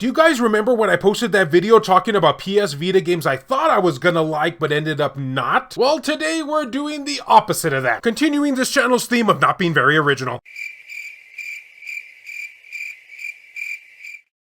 Do you guys remember when I posted that video talking about PS Vita games I thought I was gonna like but ended up not? Well, today we're doing the opposite of that, continuing this channel's theme of not being very original.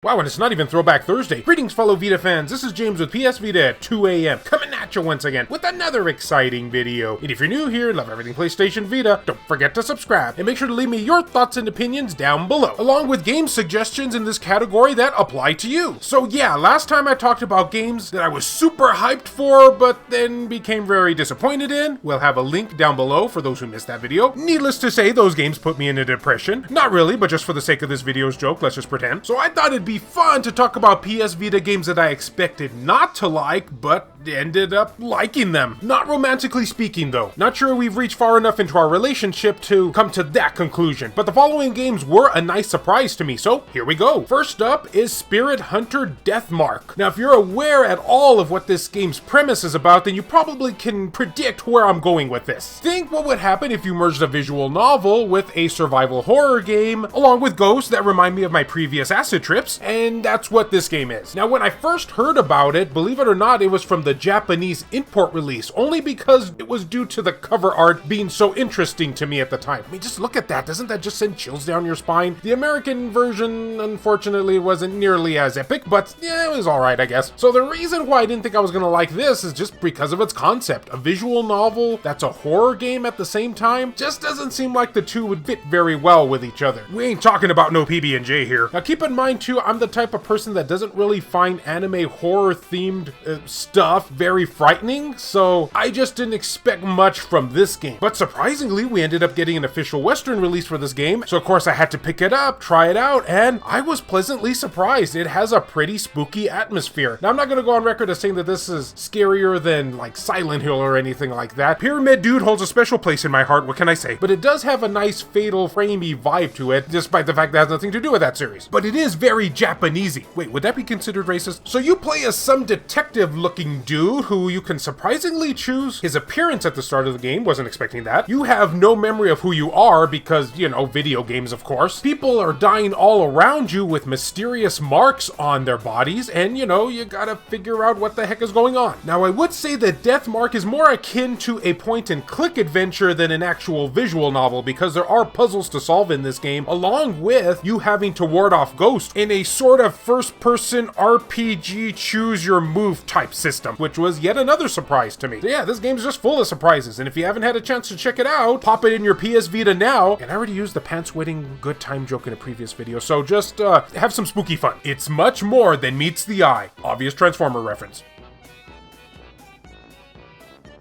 Wow, and it's not even Throwback Thursday. Greetings, fellow Vita fans. This is James with PS Vita at 2 a.m. coming at you once again with another exciting video. And if you're new here, love everything PlayStation Vita, don't forget to subscribe and make sure to leave me your thoughts and opinions down below, along with game suggestions in this category that apply to you. So yeah, last time I talked about games that I was super hyped for, but then became very disappointed in. We'll have a link down below for those who missed that video. Needless to say, those games put me in a depression. Not really, but just for the sake of this video's joke, let's just pretend. So I thought it'd be fun to talk about PS Vita games that I expected not to like, but ended up liking them. Not romantically speaking though. Not sure we've reached far enough into our relationship to come to that conclusion, but the following games were a nice surprise to me, so here we go. First up is Spirit Hunter Deathmark. Now if you're aware at all of what this game's premise is about, then you probably can predict where I'm going with this. Think what would happen if you merged a visual novel with a survival horror game, along with ghosts that remind me of my previous acid trips, and that's what this game is. Now when I first heard about it, believe it or not, it was from the Japanese import release, only because it was due to the cover art being so interesting to me at the time. I mean, just look at that. Doesn't that just send chills down your spine? The American version, unfortunately, wasn't nearly as epic, but yeah, it was alright, I guess. So the reason why I didn't think I was gonna like this is just because of its concept. A visual novel that's a horror game at the same time just doesn't seem like the two would fit very well with each other. We ain't talking about no PB&J here. Now keep in mind too, I'm the type of person that doesn't really find anime horror themed stuff very frightening, so I just didn't expect much from this game. But surprisingly, we ended up getting an official Western release for this game, so of course I had to pick it up, try it out, and I was pleasantly surprised. It has a pretty spooky atmosphere. Now I'm not gonna go on record as saying that this is scarier than like Silent Hill or anything like that. Pyramid Dude holds a special place in my heart, what can I say? But it does have a nice Fatal Framey vibe to it, despite the fact that it has nothing to do with that series. But it is very Japanesey. Wait, would that be considered racist? So you play as some detective looking dude who you can surprisingly choose his appearance at the start of the game. Wasn't expecting that. You have no memory of who you are because, you know, video games of course. People are dying all around you with mysterious marks on their bodies, and you know, you gotta figure out what the heck is going on. Now I would say that Deathmark is more akin to a point and click adventure than an actual visual novel, because there are puzzles to solve in this game, along with you having to ward off ghosts in a sort of first person RPG choose your move type system, which was yet another surprise to me. So yeah, this game's just full of surprises, and if you haven't had a chance to check it out, pop it in your PS Vita now. And I already used the pants-wetting good time joke in a previous video, so just have some spooky fun. It's much more than meets the eye. Obvious Transformer reference.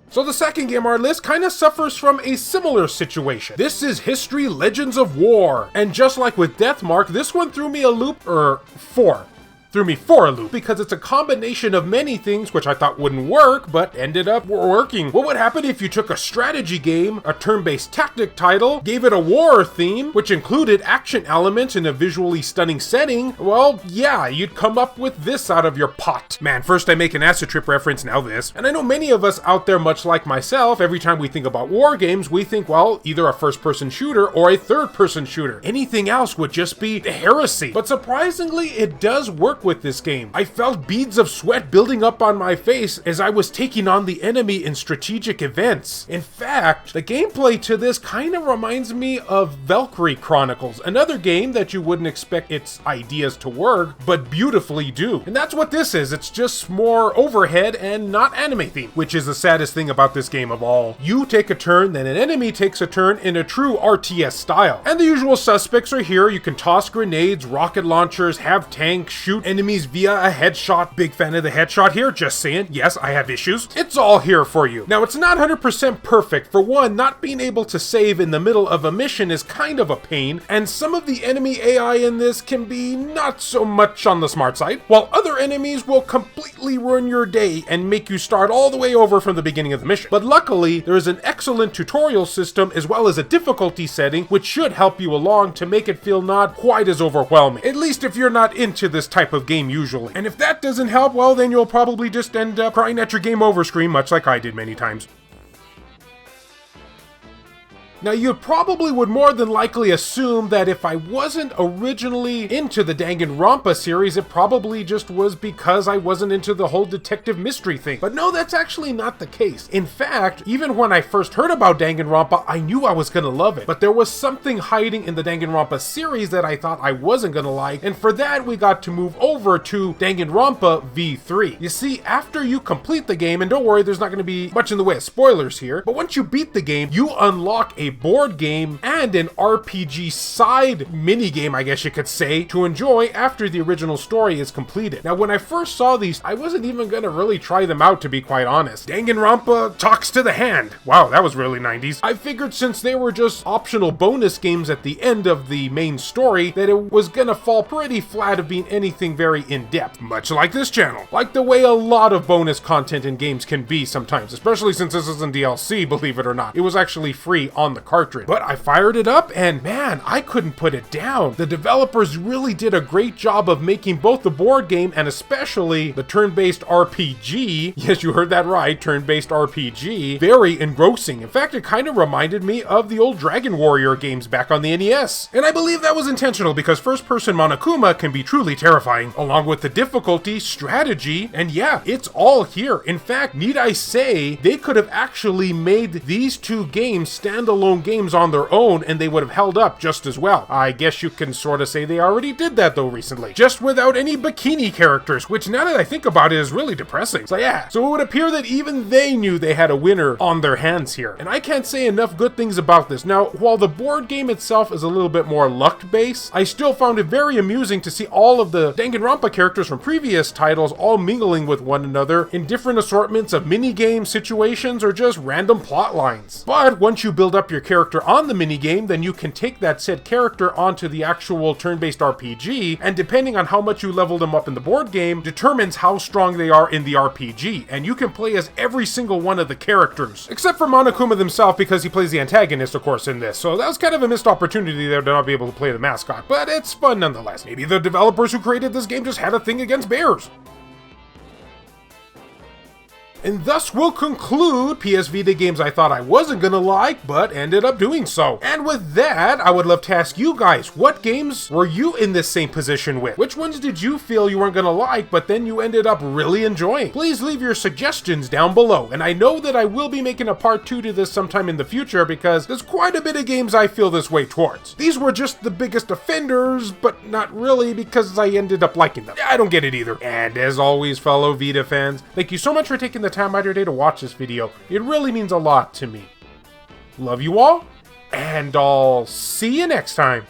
So the second game on our list kind of suffers from a similar situation. This is History Legends of War. And just like with Deathmark, this one threw me a loop, threw me for a loop, because it's a combination of many things which I thought wouldn't work, but ended up working. What would happen if you took a strategy game, a turn-based tactic title, gave it a war theme, which included action elements in a visually stunning setting? Well, yeah, you'd come up with this out of your pot. Man, first I make an acid trip reference, now this. And I know many of us out there, much like myself, every time we think about war games, we think, well, either a first-person shooter or a third-person shooter. Anything else would just be heresy. But surprisingly, it does work with this game. I felt beads of sweat building up on my face as I was taking on the enemy in strategic events. In fact, the gameplay to this kind of reminds me of Valkyrie Chronicles, another game that you wouldn't expect its ideas to work, but beautifully do. And that's what this is. It's just more overhead and not anime themed, which is the saddest thing about this game of all. You take a turn, then an enemy takes a turn in a true RTS style. And the usual suspects are here. You can toss grenades, rocket launchers, have tanks, shoot enemies via a headshot. Big fan of the headshot here, just saying. Yes, I have issues. It's all here for you. Now, it's not 100% perfect. For one, not being able to save in the middle of a mission is kind of a pain, and some of the enemy AI in this can be not so much on the smart side, while other enemies will completely ruin your day and make you start all the way over from the beginning of the mission. But luckily, there is an excellent tutorial system as well as a difficulty setting, which should help you along to make it feel not quite as overwhelming, at least if you're not into this type of game usually. And if that doesn't help, well, then you'll probably just end up crying at your game over screen, much like I did many times. Now, you probably would more than likely assume that if I wasn't originally into the Danganronpa series, it probably just was because I wasn't into the whole detective mystery thing. But no, that's actually not the case. In fact, even when I first heard about Danganronpa, I knew I was gonna love it. But there was something hiding in the Danganronpa series that I thought I wasn't gonna like, and for that we got to move over to Danganronpa V3. You see, after you complete the game, and don't worry, there's not gonna be much in the way of spoilers here, but once you beat the game, you unlock a board game and an RPG side mini-game, I guess you could say, to enjoy after the original story is completed. Now, when I first saw these, I wasn't even gonna really try them out, to be quite honest. Danganronpa talks to the hand. Wow, that was really 90s. I figured since they were just optional bonus games at the end of the main story, that it was gonna fall pretty flat of being anything very in-depth, much like this channel. Like the way a lot of bonus content in games can be sometimes, especially since this isn't DLC, believe it or not. It was actually free on the cartridge. But I fired it up and man, I couldn't put it down. The developers really did a great job of making both the board game and especially the turn-based RPG, yes, you heard that right, turn-based RPG, very engrossing. In fact, it kind of reminded me of the old Dragon Warrior games back on the NES. And I believe that was intentional because first-person Monokuma can be truly terrifying, along with the difficulty, strategy, and yeah, it's all here. In fact, need I say, they could have actually made these two games standalone games on their own and they would have held up just as well. I guess you can sort of say they already did that though recently, just without any bikini characters, which now that I think about it is really depressing. So yeah, so it would appear that even they knew they had a winner on their hands here. And I can't say enough good things about this. Now, while the board game itself is a little bit more luck-based, I still found it very amusing to see all of the Danganronpa characters from previous titles all mingling with one another in different assortments of minigame situations or just random plot lines. But once you build up your character on the minigame, then you can take that said character onto the actual turn-based RPG, and depending on how much you level them up in the board game, determines how strong they are in the RPG, and you can play as every single one of the characters, except for Monokuma himself because he plays the antagonist, of course, in this, so that was kind of a missed opportunity there to not be able to play the mascot, but it's fun nonetheless. Maybe the developers who created this game just had a thing against bears. And thus will conclude PS Vita games I thought I wasn't gonna like, but ended up doing so. And with that, I would love to ask you guys, what games were you in this same position with? Which ones did you feel you weren't gonna like, but then you ended up really enjoying? Please leave your suggestions down below, and I know that I will be making a part 2 to this sometime in the future because there's quite a bit of games I feel this way towards. These were just the biggest offenders, but not really because I ended up liking them. I don't get it either. And as always, fellow Vita fans, thank you so much for taking the time out of your day to watch this video. It really means a lot to me. Love you all, and I'll see you next time.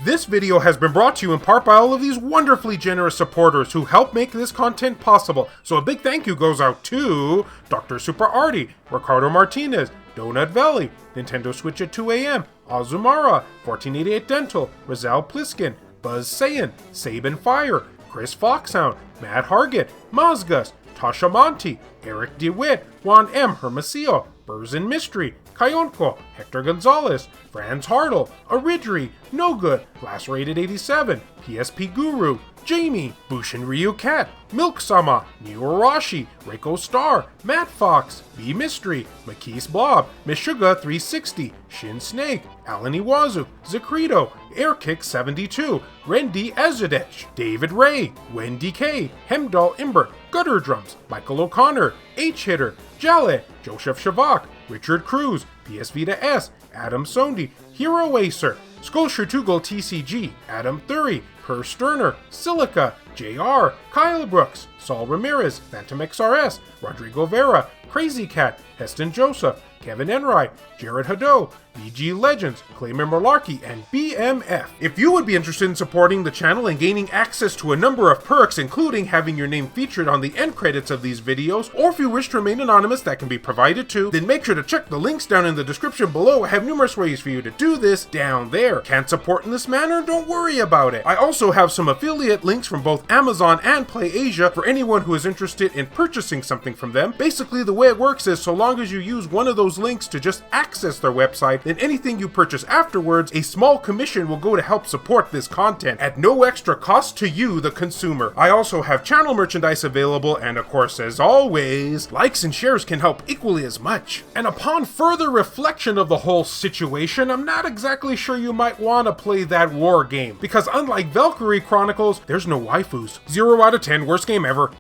This video has been brought to you in part by all of these wonderfully generous supporters who help make this content possible. So a big thank you goes out to Dr. Super Artie, Ricardo Martinez, Donut Valley, Nintendo Switch at 2 AM, Azumara, 1488 Dental, Rizal Pliskin, Buzz Saiyan, Sabin Fire, Chris Foxhound, Matt Hargett, Mazgus, Tasha Monty, Eric DeWitt, Juan M. Hermosillo, Burzin Mystery, Kayonko, Hector Gonzalez, Franz Hartle, Aridri, No Good, Lacerated 87, PSP Guru, Jamie, Bushin Ryu Cat, Milk Sama, Neo Arashi, Reiko Star, Matt Fox, B Mystery, Makis Blob, Mishuga 360, Shin Snake, Alan Iwazu, Zacrito, Airkick 72, Rendi Ezadech, David Ray, Wendy K, Hemdall Imbert, Gutter Drums, Michael O'Connor, H-Hitter, Jale, Joseph Shavak, Richard Cruz, PS Vita S, Adam Sondi, Hero Acer, Sculpture Tugel TCG, Adam Thury, Per Sterner, Silica, JR, Kyle Brooks, Saul Ramirez, Phantom XRS, Rodrigo Vera, Crazy Cat, Heston Joseph, Kevin Enright, Jared Haddo, VG Legends, Clayman Malarkey, and BMF. If you would be interested in supporting the channel and gaining access to a number of perks, including having your name featured on the end credits of these videos, or if you wish to remain anonymous, that can be provided too, then make sure to check the links down in the description below. I have numerous ways for you to do this down there. Can't support in this manner? Don't worry about it. I also have some affiliate links from both Amazon and PlayAsia for anyone who is interested in purchasing something from them. Basically, the way it works is so long as you use one of those links to just access their website, buy, then anything you purchase afterwards, a small commission will go to help support this content at no extra cost to you, the consumer. I also have channel merchandise available, and of course, as always, likes and shares can help equally as much. And upon further reflection of the whole situation, I'm not exactly sure you might want to play that war game, because unlike Valkyrie Chronicles, there's no waifus. 0 out of 10, worst game ever.